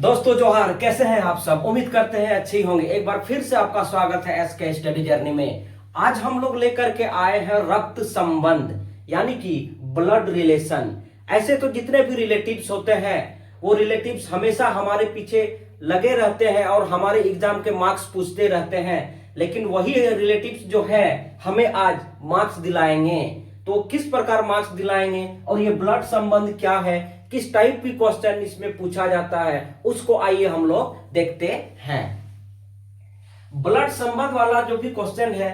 दोस्तों जोहार, कैसे हैं आप सब। उम्मीद करते हैं अच्छे ही होंगे। एक बार फिर से आपका स्वागत है एसके स्टडी जर्नी में। आज हम लोग लेकर के आए हैं रक्त संबंध यानी कि ब्लड रिलेशन। ऐसे तो जितने भी रिलेटिव्स होते हैं वो रिलेटिव्स हमेशा हमारे पीछे लगे रहते हैं और हमारे एग्जाम के मार्क्स पूछते रहते हैं, लेकिन वही रिलेटिव्स जो है हमें आज मार्क्स दिलाएंगे। तो किस प्रकार मार्क्स दिलाएंगे और ये ब्लड संबंध क्या है, किस टाइप की क्वेश्चन इसमें पूछा जाता है, उसको आइए हम लोग देखते हैं। ब्लड संबंध वाला जो भी क्वेश्चन है,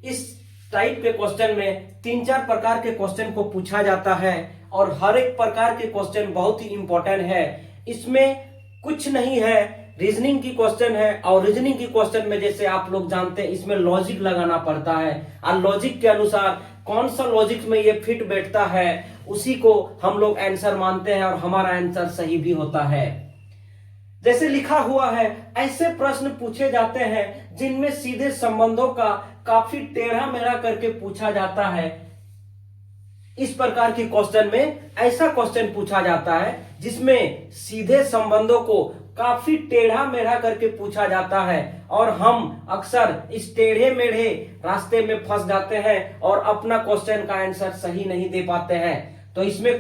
इस टाइप के क्वेश्चन में 3-4 प्रकार के क्वेश्चन को पूछा जाता है और हर एक प्रकार के क्वेश्चन बहुत ही इंपॉर्टेंट है। इसमें कुछ नहीं है, रीजनिंग की क्वेश्चन है और रीजनिंग की क्वेश्चन में जैसे आप लोग जानते हैं इसमें लॉजिक लगाना पड़ता है और लॉजिक के अनुसार कौन सा लॉजिक में ये फिट बैठता है उसी को हम लोग आंसर मानते हैं और हमारा आंसर सही भी होता है। जैसे लिखा हुआ है, ऐसे प्रश्न पूछे जाते हैं जिनमें सीधे संबंधों का काफी टेढ़ा मेढ़ा करके पूछा जाता है। इस प्रकार की क्वेश्चन में ऐसा क्वेश्चन पूछा जाता है जिसमें सीधे संबंधों को काफी टेढ़ा मेढ़ा करके पूछा जाता है और हम अक्सर इस टेढ़े मेढ़े रास्ते में फंस जाते हैं और अपना क्वेश्चन का आंसर सही नहीं दे पाते हैं। तो इसमें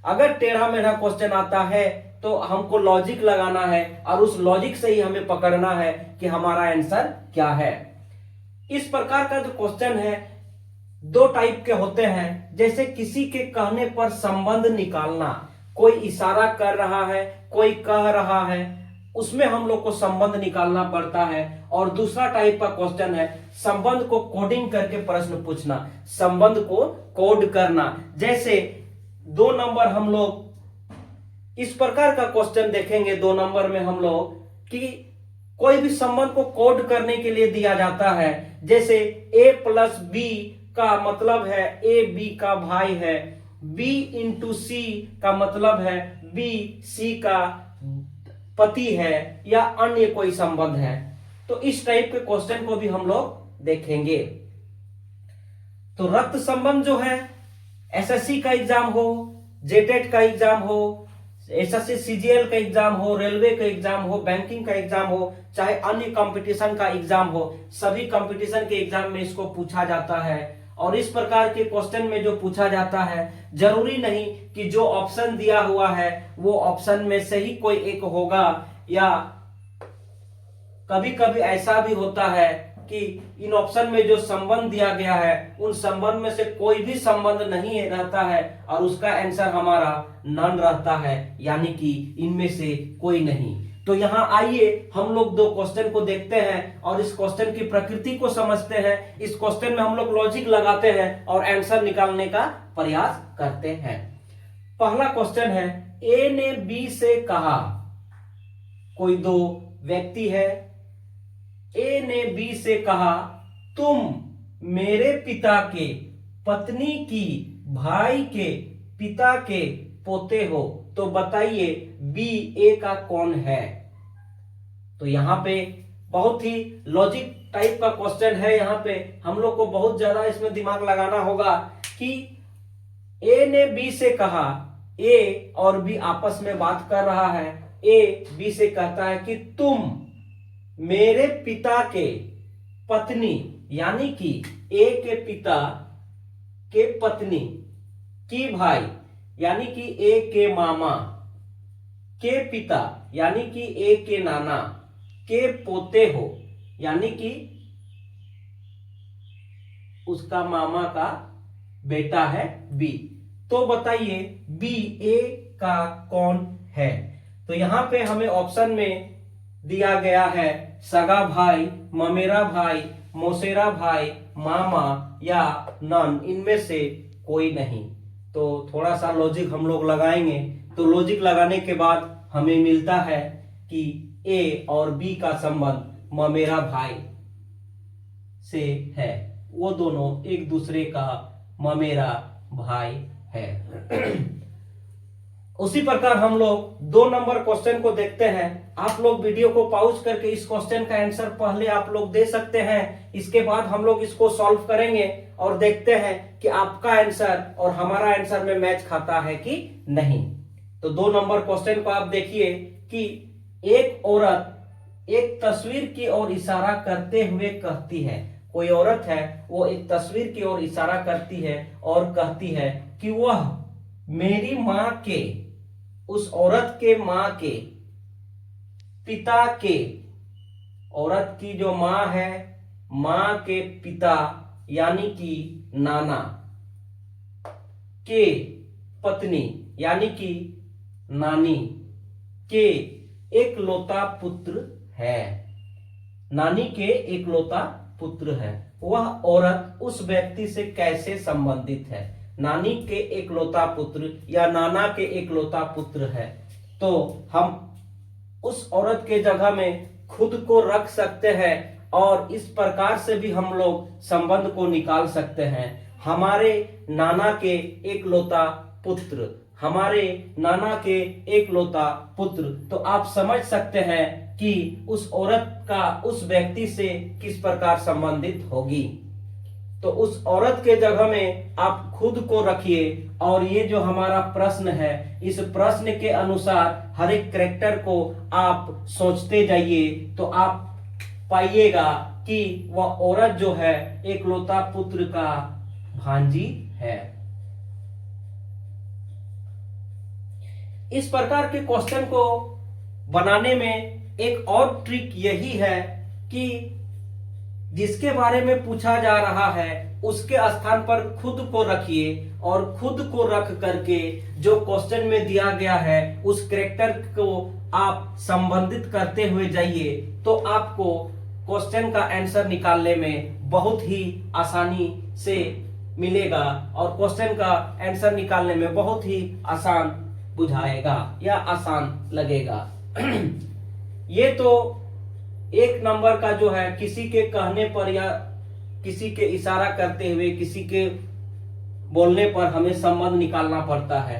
अगर टेढ़ा मेढ़ा क्वेश्चन आता है तो हमको लॉजिक लगाना है और उस लॉजिक से ही हमें पकड़ना है कि हमारा आंसर क्या है। इस प्रकार का जो क्वेश्चन है 2 टाइप के होते हैं। जैसे किसी के कहने पर संबंध निकालना, कोई इशारा कर रहा है, कोई कह रहा है, उसमें हम लोग को संबंध निकालना पड़ता है। और दूसरा टाइप का क्वेश्चन है संबंध को कोडिंग करके प्रश्न पूछना, संबंध को कोड करना। जैसे 2 नंबर हम लोग इस प्रकार का क्वेश्चन देखेंगे 2 नंबर में हम लोग कि कोई भी संबंध को कोड करने के लिए दिया जाता है। जैसे A+B का मतलब है A B का भाई है, B इंटू C का मतलब है B C का पति है या अन्य कोई संबंध है। तो इस टाइप के क्वेश्चन को भी हम लोग देखेंगे। तो रक्त संबंध जो है एसएससी का एग्जाम हो, जेटेट का एग्जाम हो, एसएससी सीजीएल का एग्जाम हो, रेलवे का एग्जाम हो, बैंकिंग का एग्जाम हो, चाहे अन्य कंपटीशन का एग्जाम हो, सभी कंपटीशन के एग्जाम में इसको पूछा जाता है। और इस प्रकार के क्वेश्चन में जो पूछा जाता है जरूरी नहीं कि जो ऑप्शन दिया हुआ है वो ऑप्शन में से ही कोई एक होगा, या कभी कभी ऐसा भी होता है कि इन ऑप्शन में जो संबंध दिया गया है उन संबंध में से कोई भी संबंध नहीं रहता है और उसका आंसर हमारा नन रहता है, यानी कि इनमें से कोई नहीं। तो यहाँ आइए हम लोग 2 क्वेश्चन को देखते हैं और इस क्वेश्चन की प्रकृति को समझते हैं। इस क्वेश्चन में हम लोग लॉजिक लगाते हैं और आंसर निकालने का प्रयास करते हैं। पहला क्वेश्चन है, ए ने बी से कहा, कोई 2 व्यक्ति है, ए ने बी से कहा तुम मेरे पिता के पत्नी की भाई के पिता के पोते हो, तो बताइए बी ए का कौन है। तो यहाँ पे बहुत ही लॉजिक टाइप का क्वेश्चन है। यहाँ पे हम लोग को बहुत ज्यादा इसमें दिमाग लगाना होगा कि ए ने बी से कहा, ए और बी आपस में बात कर रहा है। ए बी से कहता है कि तुम मेरे पिता के पत्नी यानी कि ए के पिता के पत्नी की भाई यानी कि ए के मामा के पिता यानी कि ए के नाना के पोते हो, यानी कि उसका मामा का बेटा है बी। तो बताइए बी ए का कौन है। तो यहां पे हमें ऑप्शन में दिया गया है सगा भाई, ममेरा भाई, मौसेरा भाई, मामा या नन, इनमें से कोई नहीं। तो थोड़ा सा लॉजिक हम लोग लगाएंगे। तो लॉजिक लगाने के बाद हमें मिलता है कि ए और बी का संबंध ममेरा भाई से है, वो दोनों एक दूसरे का ममेरा भाई है। उसी प्रकार हम लोग 2 नंबर क्वेश्चन को देखते हैं। आप लोग वीडियो को पॉज करके इस क्वेश्चन का आंसर पहले आप लोग दे सकते हैं, इसके बाद हम लोग इसको सॉल्व करेंगे और देखते हैं कि आपका आंसर और हमारा आंसर में मैच खाता है कि नहीं। तो 2 नंबर क्वेश्चन को आप देखिए कि एक औरत एक तस्वीर की ओर इशारा करते हुए कहती है, कोई औरत है वो एक तस्वीर की ओर इशारा करती है और कहती है कि वह मेरी मां के, उस औरत के मां के पिता के, औरत की जो मां है, मां के पिता यानी कि नाना के पत्नी यानी कि नानी के एकलौता पुत्र है, नानी के एकलौता पुत्र है। वह औरत उस व्यक्ति से कैसे संबंधित है? नानी के एकलौता पुत्र या नाना के एकलौता पुत्र है। तो हम उस औरत के जगह में खुद को रख सकते हैं और इस प्रकार से भी हम लोग संबंध को निकाल सकते हैं। हमारे नाना के एकलौता पुत्र, हमारे नाना के एकलौता पुत्र। तो आप समझ सकते हैं कि उस औरत का उस व्यक्ति से किस प्रकार संबंधित होगी। तो उस औरत के जगह में आप खुद को रखिए और ये जो हमारा प्रश्न है, इस प्रश्न के अनुसार हर एक कैरेक्टर को आप सोचते जाइए तो आप पाइएगा कि वह औरत जो है एकलौता पुत्र का भांजी है। इस प्रकार के क्वेश्चन को बनाने में एक और ट्रिक यही है कि जिसके बारे में पूछा जा रहा है उसके स्थान पर खुद को रखिए और खुद को रख करके जो क्वेश्चन में दिया गया है उस कैरेक्टर को आप संबंधित करते हुए जाइए, तो आपको क्वेश्चन का आंसर निकालने में बहुत ही आसानी से मिलेगा और क्वेश्चन का आंसर निकालने में बहुत ही आसान बुझाएगा या आसान लगेगा। ये तो एक नंबर का जो है किसी के कहने पर या किसी के इशारा करते हुए किसी के बोलने पर हमें संबंध निकालना पड़ता है।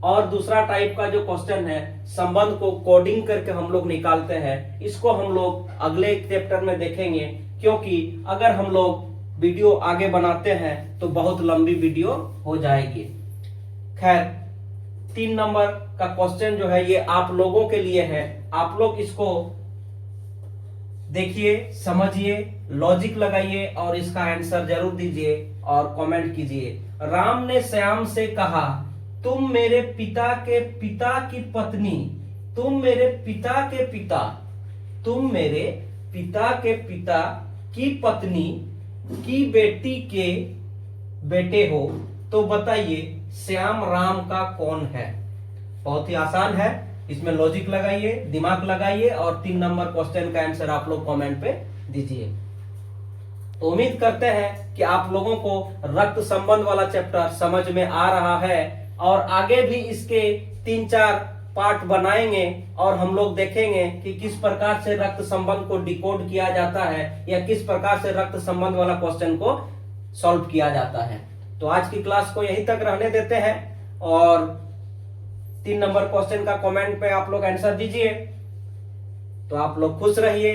और दूसरा टाइप का जो क्वेश्चन है संबंध को कोडिंग करके हम लोग निकालते हैं। इसको हम लोग अगले चैप्टर में देखेंगे, क्योंकि अगर हम लोग वीडियो आगे बनाते हैं तो बहुत लंबी वीडियो हो जाएगी। खैर 3 नंबर का क्वेश्चन जो है ये आप लोगों के लिए है। आप लोग इसको देखिए, समझिए, लॉजिक लगाइए और इसका आंसर जरूर दीजिए और कमेंट कीजिए। राम ने श्याम से कहा, तुम मेरे पिता के पिता की पत्नी, तुम मेरे पिता के पिता, तुम मेरे पिता के पिता की पत्नी की बेटी के बेटे हो, तो बताइए श्याम राम का कौन है? बहुत ही आसान है, इसमें लॉजिक लगाइए, दिमाग लगाइए और 3 नंबर क्वेश्चन का आंसर आप लोग कमेंट पे दीजिए। तो उम्मीद करते हैं कि आप लोगों को रक्त संबंध वाला चैप्टर समझ में आ रहा है और आगे भी इसके 3-4 पार्ट बनाएंगे और हम लोग देखेंगे कि किस प्रकार से रक्त संबंध को डिकोड किया जाता है या किस प्रकार से रक्त संबंध वाला क्वेश्चन को सॉल्व किया जाता है। तो आज की क्लास को यहीं तक रहने देते हैं और 3 नंबर क्वेश्चन का कमेंट पे आप लोग आंसर दीजिए। तो आप लोग खुश रहिए,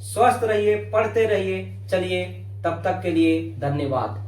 स्वस्थ रहिए, पढ़ते रहिए। चलिए, तब तक के लिए धन्यवाद।